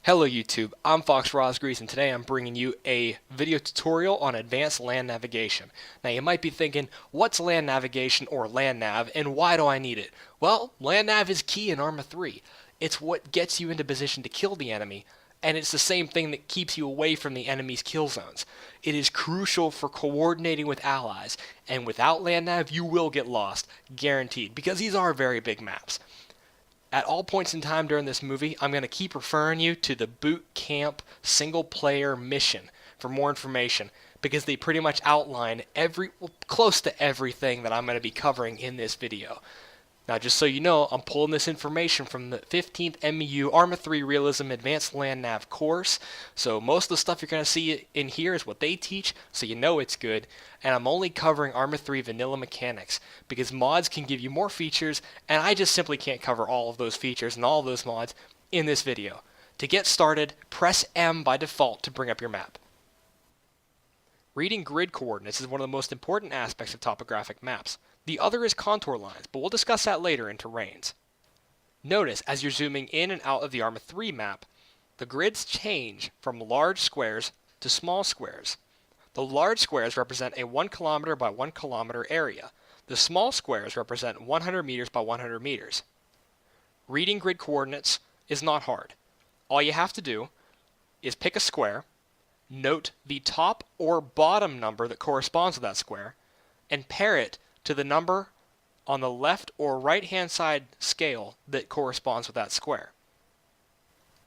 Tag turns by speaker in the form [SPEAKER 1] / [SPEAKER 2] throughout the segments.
[SPEAKER 1] Hello YouTube, I'm FoxRazgriz and today I'm bringing you a video tutorial on advanced land navigation. Now you might be thinking, what's land navigation or LandNav and why do I need it? Well, LandNav is key in ArmA 3. It's what gets you into position to kill the enemy, and it's the same thing that keeps you away from the enemy's kill zones. It is crucial for coordinating with allies, and without LandNav you will get lost, guaranteed, because these are very big maps. At all points in time during this movie, I'm going to keep referring you to the boot camp single player mission for more information because they pretty much outline close to everything that I'm going to be covering in this video. Now just so you know, I'm pulling this information from the 15th MEU ArmA 3 Realism Advanced LandNav course, so most of the stuff you're going to see in here is what they teach, so you know it's good, and I'm only covering ArmA 3 vanilla mechanics, because mods can give you more features, and I just simply can't cover all of those features and all of those mods in this video. To get started, press M by default to bring up your map. Reading grid coordinates is one of the most important aspects of topographic maps. The other is contour lines, but we'll discuss that later in terrains. Notice as you're zooming in and out of the ArmA 3 map, the grids change from large squares to small squares. The large squares represent a 1 kilometer by 1 kilometer area. The small squares represent 100 meters by 100 meters. Reading grid coordinates is not hard. All you have to do is pick a square, note the top or bottom number that corresponds to that square, and pair it to the number on the left or right hand side scale that corresponds with that square.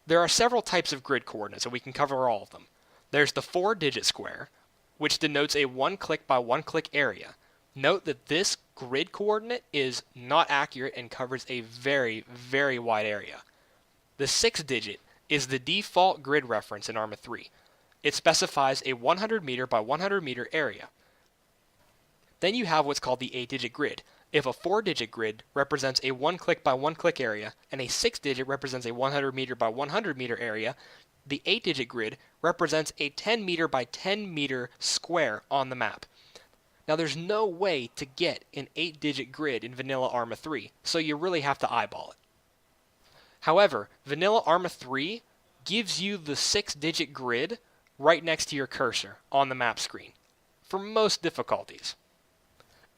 [SPEAKER 1] There are several types of grid coordinates and we can cover all of them. There's the 4-digit square, which denotes a 1-click by 1-click area. Note that this grid coordinate is not accurate and covers a very, very wide area. The 6-digit is the default grid reference in ArmA 3. It specifies a 100 meter by 100 meter area. Then you have what's called the 8-digit grid. If a 4-digit grid represents a 1-click by 1-click area and a 6-digit represents a 100 meter by 100 meter area, the 8-digit grid represents a 10 meter by 10 meter square on the map. Now there's no way to get an 8-digit grid in vanilla ArmA 3, so you really have to eyeball it. However, vanilla ArmA 3 gives you the 6-digit grid right next to your cursor on the map screen for most difficulties.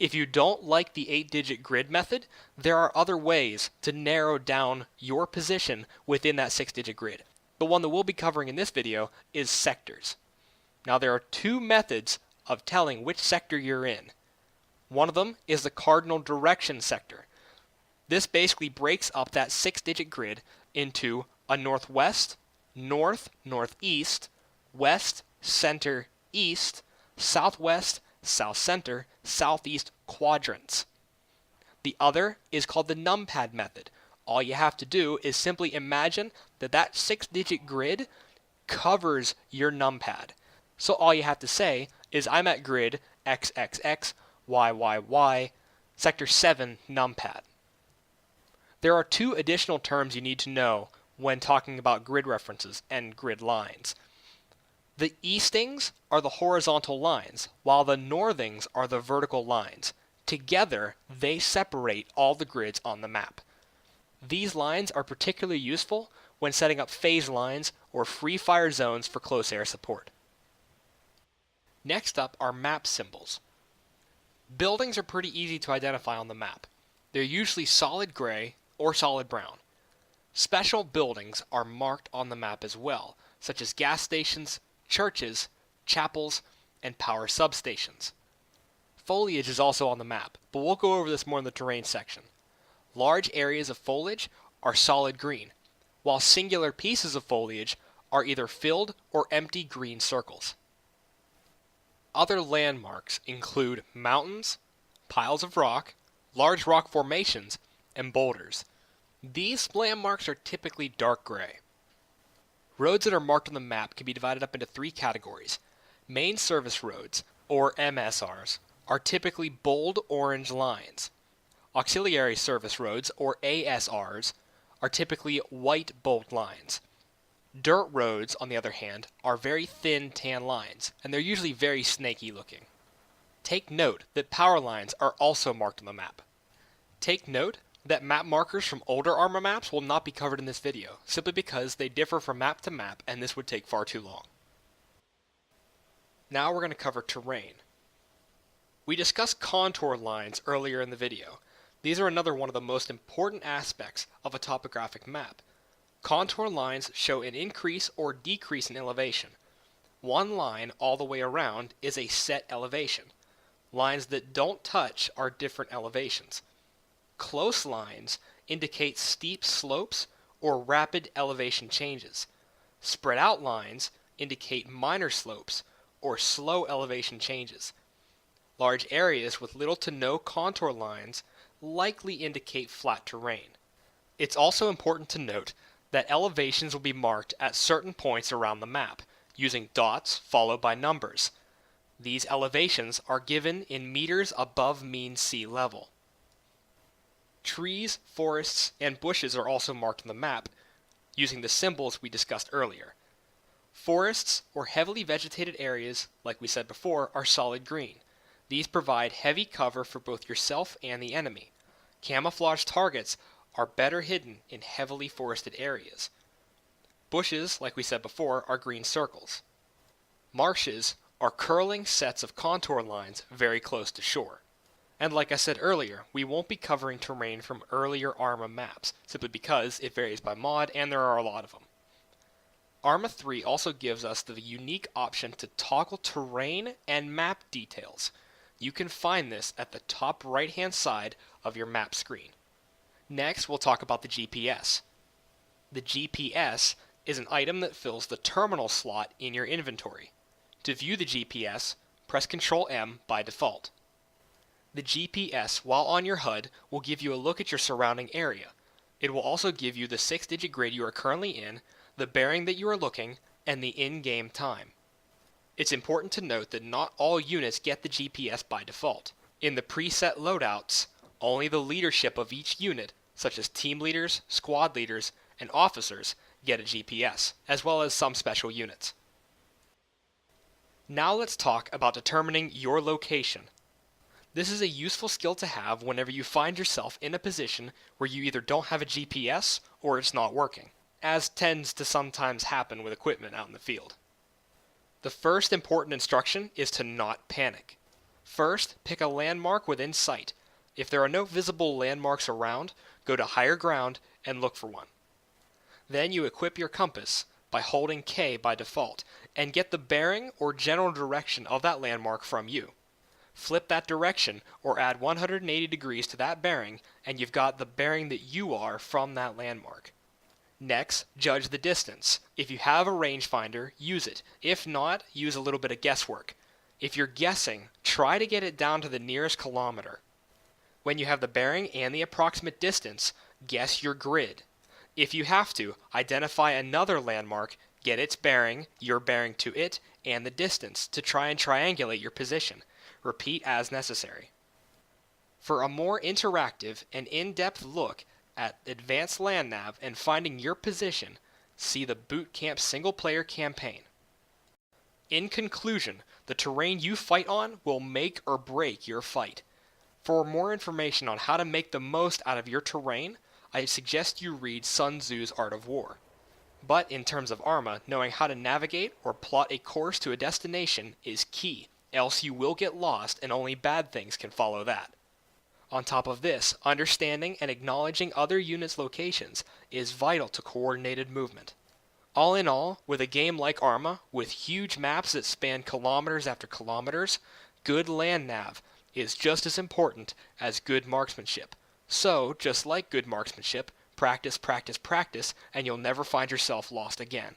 [SPEAKER 1] If you don't like the 8-digit grid method, there are other ways to narrow down your position within that 6-digit grid. The one that we'll be covering in this video is sectors. Now there are two methods of telling which sector you're in. One of them is the cardinal direction sector. This basically breaks up that 6-digit grid into a northwest, north, northeast, west, center, east, southwest, south center, southeast quadrants. The other is called the numpad method. All you have to do is simply imagine that that 6-digit grid covers your numpad. So all you have to say is I'm at grid XXX, YYY, sector 7 numpad. There are two additional terms you need to know when talking about grid references and grid lines. The eastings are the horizontal lines, while the northings are the vertical lines. Together, they separate all the grids on the map. These lines are particularly useful when setting up phase lines or free fire zones for close air support. Next up are map symbols. Buildings are pretty easy to identify on the map. They're usually solid gray or solid brown. Special buildings are marked on the map as well, such as gas stations, churches, chapels, and power substations. Foliage is also on the map, but we'll go over this more in the terrain section. Large areas of foliage are solid green, while singular pieces of foliage are either filled or empty green circles. Other landmarks include mountains, piles of rock, large rock formations, and boulders. These landmarks are typically dark gray. Roads that are marked on the map can be divided up into three categories. Main service roads, or MSRs, are typically bold orange lines. Auxiliary service roads, or ASRs, are typically white bold lines. Dirt roads, on the other hand, are very thin tan lines, and they're usually very snaky looking. Take note that power lines are also marked on the map. Take note that map markers from older ArmA maps will not be covered in this video, simply because they differ from map to map and this would take far too long. Now we're going to cover terrain. We discussed contour lines earlier in the video. These are another one of the most important aspects of a topographic map. Contour lines show an increase or decrease in elevation. One line all the way around is a set elevation. Lines that don't touch are different elevations. Close lines indicate steep slopes or rapid elevation changes. Spread out lines indicate minor slopes or slow elevation changes. Large areas with little to no contour lines likely indicate flat terrain. It's also important to note that elevations will be marked at certain points around the map, using dots followed by numbers. These elevations are given in meters above mean sea level. Trees, forests, and bushes are also marked on the map, using the symbols we discussed earlier. Forests, or heavily vegetated areas, like we said before, are solid green. These provide heavy cover for both yourself and the enemy. Camouflage targets are better hidden in heavily forested areas. Bushes, like we said before, are green circles. Marshes are curling sets of contour lines very close to shore. And like I said earlier, we won't be covering terrain from earlier ArmA maps, simply because it varies by mod and there are a lot of them. ArmA 3 also gives us the unique option to toggle terrain and map details. You can find this at the top right hand side of your map screen. Next, we'll talk about the GPS. The GPS is an item that fills the terminal slot in your inventory. To view the GPS, press Ctrl M by default. The GPS, while on your HUD, will give you a look at your surrounding area. It will also give you the 6-digit grid you are currently in, the bearing that you are looking, and the in-game time. It's important to note that not all units get the GPS by default. In the preset loadouts, only the leadership of each unit, such as team leaders, squad leaders, and officers, get a GPS, as well as some special units. Now let's talk about determining your location. This is a useful skill to have whenever you find yourself in a position where you either don't have a GPS or it's not working, as tends to sometimes happen with equipment out in the field. The first important instruction is to not panic. First, pick a landmark within sight. If there are no visible landmarks around, go to higher ground and look for one. Then you equip your compass by holding K by default and get the bearing or general direction of that landmark from you. Flip that direction or add 180 degrees to that bearing and you've got the bearing that you are from that landmark. Next, judge the distance. If you have a rangefinder, use it. If not, use a little bit of guesswork. If you're guessing, try to get it down to the nearest kilometer. When you have the bearing and the approximate distance, guess your grid. If you have to, identify another landmark, get its bearing, your bearing to it, and the distance to try and triangulate your position. Repeat as necessary. For a more interactive and in-depth look at advanced LandNav and finding your position, see the Boot Camp single-player campaign. In conclusion, the terrain you fight on will make or break your fight. For more information on how to make the most out of your terrain, I suggest you read Sun Tzu's Art of War. But in terms of ArmA, knowing how to navigate or plot a course to a destination is key, else you will get lost and only bad things can follow that. On top of this, understanding and acknowledging other units' locations is vital to coordinated movement. All in all, with a game like ArmA, with huge maps that span kilometers after kilometers, good LandNav is just as important as good marksmanship. So, just like good marksmanship, practice, practice, practice, and you'll never find yourself lost again.